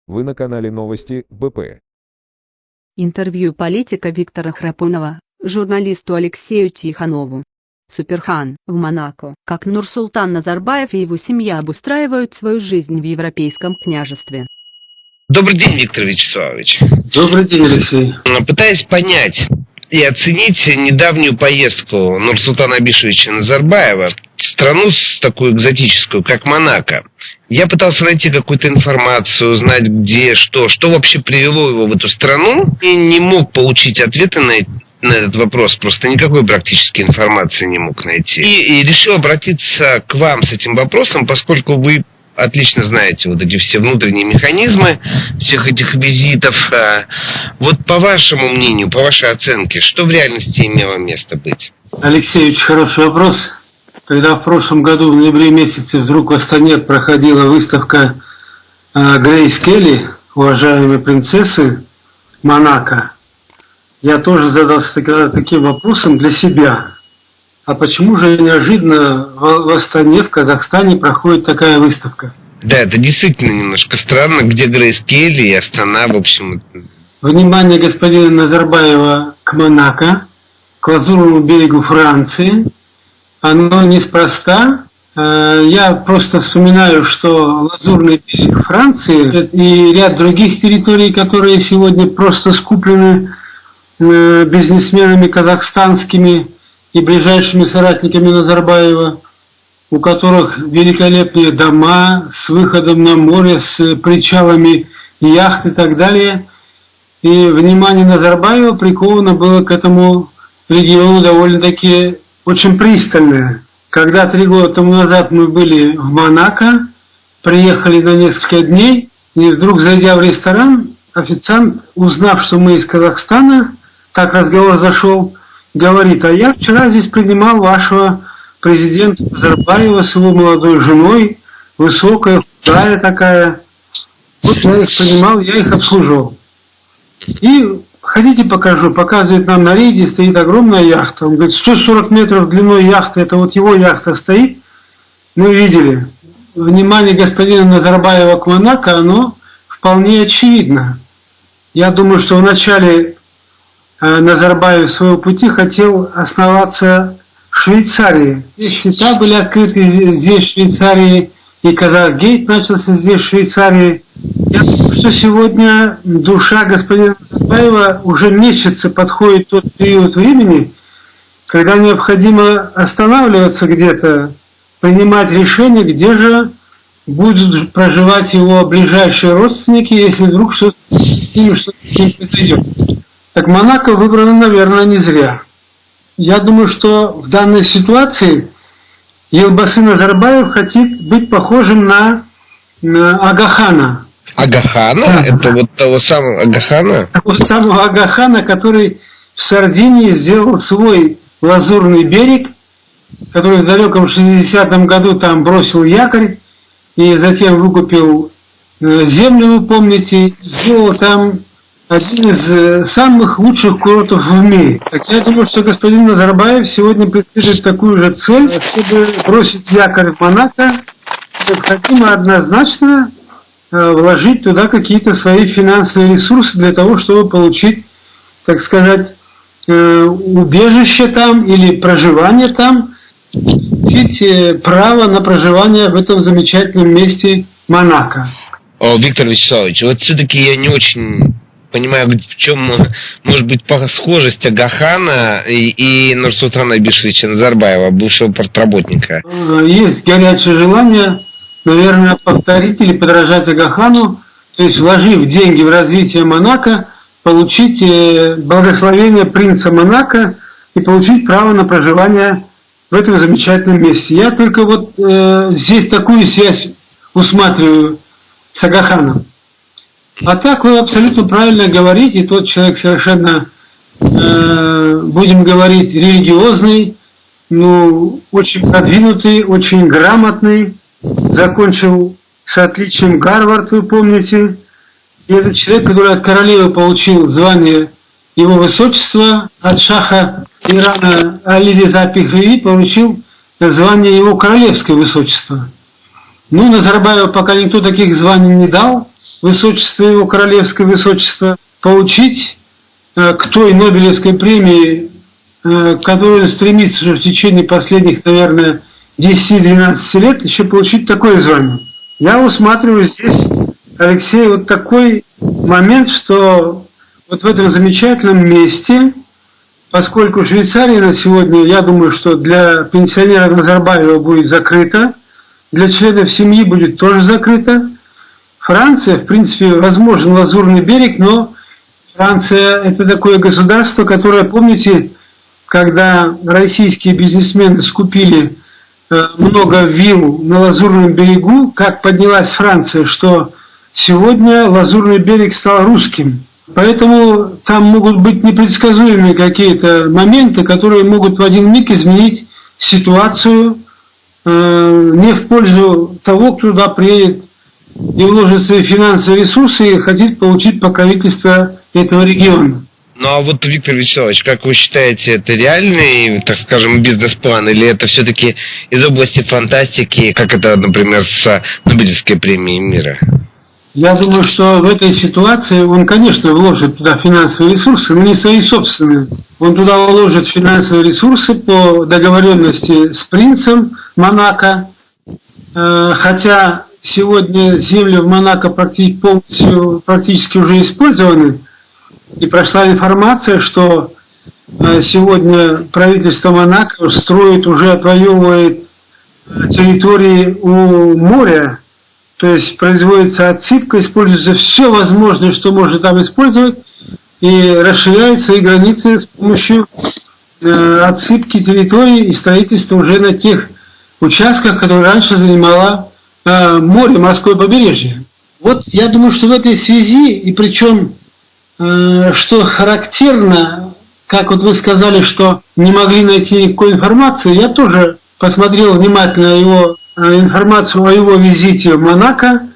Вы на канале Новости БП. Интервью политика Виктора Храпунова, журналисту Алексею Тихонову. Суперхан в Монако. Как Нурсултан Назарбаев и его семья обустраивают свою жизнь в Европейском княжестве. Добрый день, Виктор Вячеславович. Добрый день, Алексей. Пытаясь понять и оценить недавнюю поездку Нурсултана Абишевича Назарбаева в страну такую экзотическую, как Монако, я пытался найти какую-то информацию, узнать где, что вообще привело его в эту страну, и не мог получить ответы на этот вопрос, просто никакой практической информации не мог найти. И решил обратиться к вам с этим вопросом, поскольку вы отлично знаете вот эти все внутренние механизмы всех этих визитов. Вот по вашему мнению, по вашей оценке, что в реальности имело место быть? Алексей, очень хороший вопрос. Когда в прошлом году, в ноябре месяце, вдруг в Астане проходила выставка Грейс Келли, уважаемой принцессы Монако, я тоже задался таким вопросом для себя. А почему же неожиданно в Астане, в Казахстане, проходит такая выставка? Да, это действительно немножко странно, где Грейс Келли и Астана, в общем. Внимание господина Назарбаева к Монако, к Лазурному берегу Франции, оно неспроста. Я просто вспоминаю, что Лазурный берег Франции и ряд других территорий, которые сегодня просто скуплены бизнесменами казахстанскими и ближайшими соратниками Назарбаева, у которых великолепные дома с выходом на море, с причалами яхт и так далее. И внимание Назарбаева приковано было к этому региону довольно-таки очень пристальное. Когда 3 года тому назад мы были в Монако, приехали на несколько дней, и вдруг, зайдя в ресторан, официант, узнав, что мы из Казахстана, так разговор зашел, говорит: а я вчера здесь принимал вашего президента Назарбаева с его молодой женой, высокая, худая такая. Вот я их принимал, я их обслуживал. И хотите покажу, показывает нам на рейде, стоит огромная яхта. Он говорит, 140 метров длиной яхты, это вот его яхта стоит. Мы видели. Внимание господина Назарбаева к Монако, оно вполне очевидно. Я думаю, что в начале Назарбаев своего пути хотел основаться в Швейцарии. Здесь счета были открыты здесь, в Швейцарии, и Казахгейт начался здесь, в Швейцарии. Я думаю, что сегодня душа господина Назарбаева уже мечется, подходит тот период времени, когда необходимо останавливаться где-то, принимать решение, где же будут проживать его ближайшие родственники, если вдруг что-то с ним произойдет. Так Монако выбрано, наверное, не зря. Я думаю, что в данной ситуации Елбасы Назарбаев хочет быть похожим на Агахана. Агахана? Да. Это вот того самого Агахана? Того самого Агахана, который в Сардинии сделал свой лазурный берег, который в далеком 60-м году там бросил якорь и затем выкупил землю, вы помните, сделал там один из самых лучших курортов в мире. Так я думаю, что господин Назарбаев сегодня преследует такую же цель, чтобы бросить якорь в Монако, необходимо однозначно вложить туда какие-то свои финансовые ресурсы для того, чтобы получить, так сказать, убежище там или проживание там, получить право на проживание в этом замечательном месте Монако. Виктор Вячеславович, вот все-таки я не очень понимаю, в чем может быть схожесть Агахана и Нурсултана Абишевича Назарбаева, бывшего портработника. Есть горячее желание, наверное, повторить или подражать Агахану, то есть вложив деньги в развитие Монако, получить благословение принца Монако и получить право на проживание в этом замечательном месте. Я только вот здесь такую связь усматриваю с Агаханом. А так вы абсолютно правильно говорите, тот человек совершенно, будем говорить, религиозный, ну, очень продвинутый, очень грамотный, закончил с отличием Гарвард, вы помните. И этот человек, который от королевы получил звание его высочества, от шаха Ирана Али Реза Пехлеви получил звание его королевское высочество. Ну, Назарбаеву пока никто таких званий не дал. высочество, его королевское высочество, получить к той Нобелевской премии, к которой он стремится уже в течение последних, наверное, 10-12 лет, еще получить такое звание. Я усматриваю здесь, Алексей, вот такой момент, что вот в этом замечательном месте, поскольку Швейцария на сегодня, я думаю, что для пенсионера Назарбаева будет закрыта, для членов семьи будет тоже закрыта. Франция, в принципе, возможен Лазурный берег, но Франция – это такое государство, которое, помните, когда российские бизнесмены скупили много вилл на Лазурном берегу, как поднялась Франция, что сегодня Лазурный берег стал русским. Поэтому там могут быть непредсказуемые какие-то моменты, которые могут в один миг изменить ситуацию не в пользу того, кто туда приедет и вложит свои финансовые ресурсы и хотит получить покровительство этого региона. Ну а вот, Виктор Вячеславович, как вы считаете, это реальный, так скажем, бизнес-план, или это все-таки из области фантастики, как это, например, с Нобелевской премией мира? Я думаю, что в этой ситуации он, конечно, вложит туда финансовые ресурсы, но не свои собственные. Он туда вложит финансовые ресурсы по договоренности с принцем Монако, хотя сегодня земли в Монако практически уже использованы, и прошла информация, что сегодня правительство Монако строит, уже отвоевывает территории у моря, то есть производится отсыпка, используется все возможное, что можно там использовать, и расширяют свои границы с помощью отсыпки территорий и строительства уже на тех участках, которые раньше занимало море, морское побережье. Вот я думаю, что в этой связи, и причем, что характерно, как вот вы сказали, что не могли найти никакой информации, я тоже посмотрел внимательно его информацию о его визите в Монако,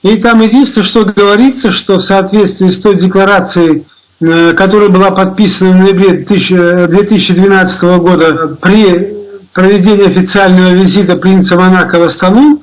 и там единственное, что говорится, что в соответствии с той декларацией, которая была подписана в ноябре 2012 года при проведении официального визита принца Монако в Астану,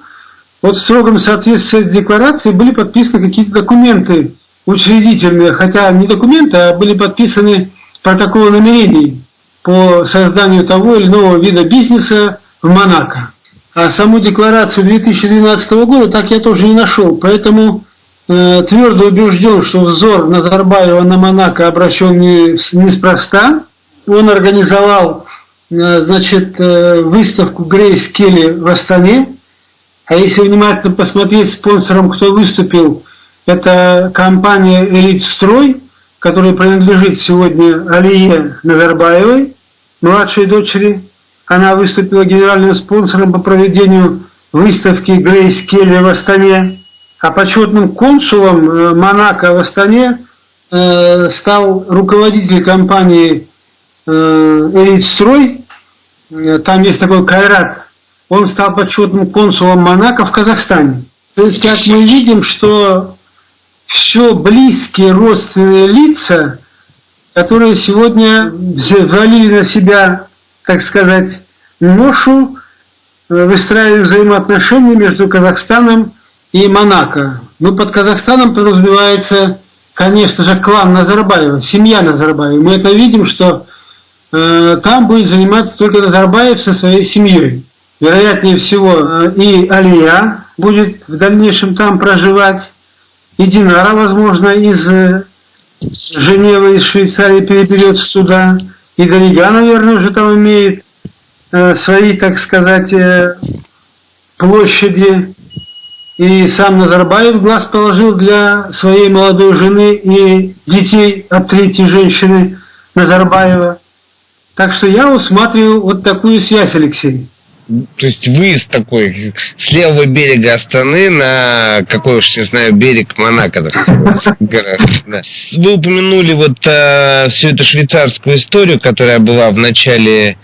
вот в строгом соответствии с этой декларацией были подписаны какие-то документы учредительные, хотя не документы, а были подписаны протоколы намерений по созданию того или иного вида бизнеса в Монако. А саму декларацию 2012 года так я тоже не нашел, поэтому твердо убежден, что взор Назарбаева на Монако обращен неспроста. Он организовал, значит, выставку Грейс Келли в Астане, а если внимательно посмотреть, спонсором кто выступил, это компания «Элитстрой», которая принадлежит сегодня Алие Назарбаевой, младшей дочери. Она выступила генеральным спонсором по проведению выставки Грейс Келли в Астане. А почетным консулом Монако в Астане стал руководитель компании «Элитстрой». Там есть такой Кайрат. Он стал почетным консулом Монако в Казахстане. То есть, как мы видим, что все близкие родственные лица, которые сегодня взвалили на себя, так сказать, ношу, выстраивая взаимоотношения между Казахстаном и Монако. Ну, под Казахстаном подразумевается, конечно же, клан Назарбаева, семья Назарбаева. Мы это видим, что там будет заниматься только Назарбаев со своей семьей. Вероятнее всего, и Алия будет в дальнейшем там проживать, и Динара, возможно, из Женевы, из Швейцарии переберется туда, и Дарига, наверное, уже там имеет свои, так сказать, площади. И сам Назарбаев глаз положил для своей молодой жены и детей от третьей женщины Назарбаева. Так что я усматриваю вот такую связь, Алексей. То есть выезд такой с левого берега Астаны на какой уж не знаю берег Монако. Да. Вы упомянули вот всю эту швейцарскую историю, которая была в начале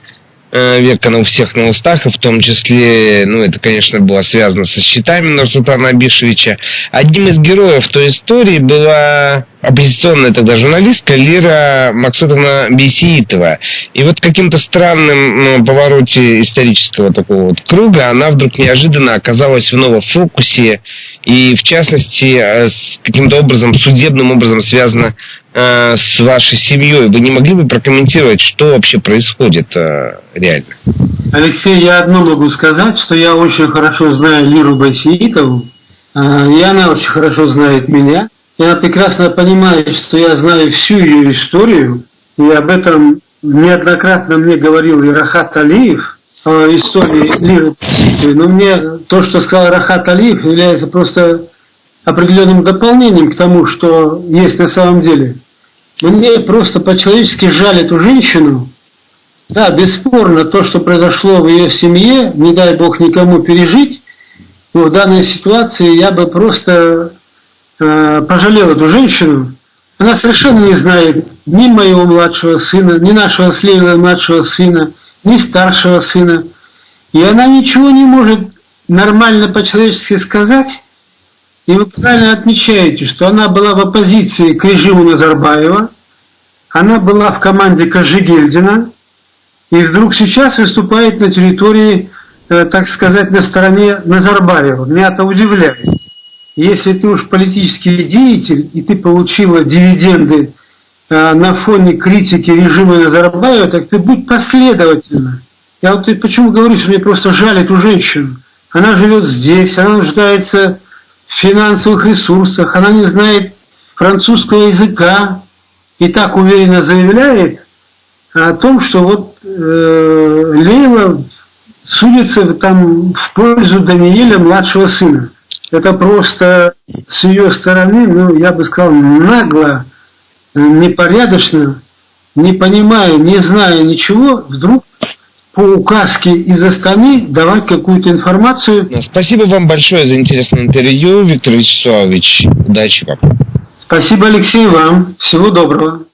века у всех на устах, и в том числе, это, конечно, было связано со счетами Нурсултана Абишевича. Одним из героев той истории была оппозиционная тогда журналистка Лира Максутовна Бейсеитова. И вот каким-то странным повороте исторического такого вот круга она вдруг неожиданно оказалась в новом фокусе, и в частности каким-то образом, судебным образом связана с вашей семьей. Вы не могли бы прокомментировать, что вообще происходит реально? Алексей, я одно могу сказать, что я очень хорошо знаю Лиру Байсеитову, и она очень хорошо знает меня. И она прекрасно понимает, что я знаю всю ее историю, и об этом неоднократно мне говорил и Рахат Алиев о истории Лиры Байсеитовой. Но мне то, что сказал Рахат Алиев, является просто определенным дополнением к тому, что есть на самом деле. Мне просто по-человечески жаль эту женщину. Да, бесспорно, то, что произошло в ее семье, не дай бог никому пережить, но в данной ситуации я бы просто пожалел эту женщину. Она совершенно не знает ни моего младшего сына, ни нашего с Лейлой младшего сына, ни старшего сына. И она ничего не может нормально по-человечески сказать. И вы правильно отмечаете, что она была в оппозиции к режиму Назарбаева, она была в команде Кожегельдина, и вдруг сейчас выступает на территории, так сказать, на стороне Назарбаева. Меня это удивляет. Если ты уж политический деятель, и ты получила дивиденды на фоне критики режима Назарбаева, так ты будь последовательна. Я вот почему говорю, что мне просто жаль эту женщину. Она живет здесь, она нуждается в финансовых ресурсах, она не знает французского языка и так уверенно заявляет о том, что вот Лейла судится там в пользу Даниэля, младшего сына. Это просто с ее стороны, я бы сказал, нагло, непорядочно, не понимая, не зная ничего, вдруг по указке из Астаны давать какую-то информацию. Спасибо вам большое за интересное интервью, Виктор Вячеславович. Удачи вам. Спасибо, Алексей, вам. Всего доброго.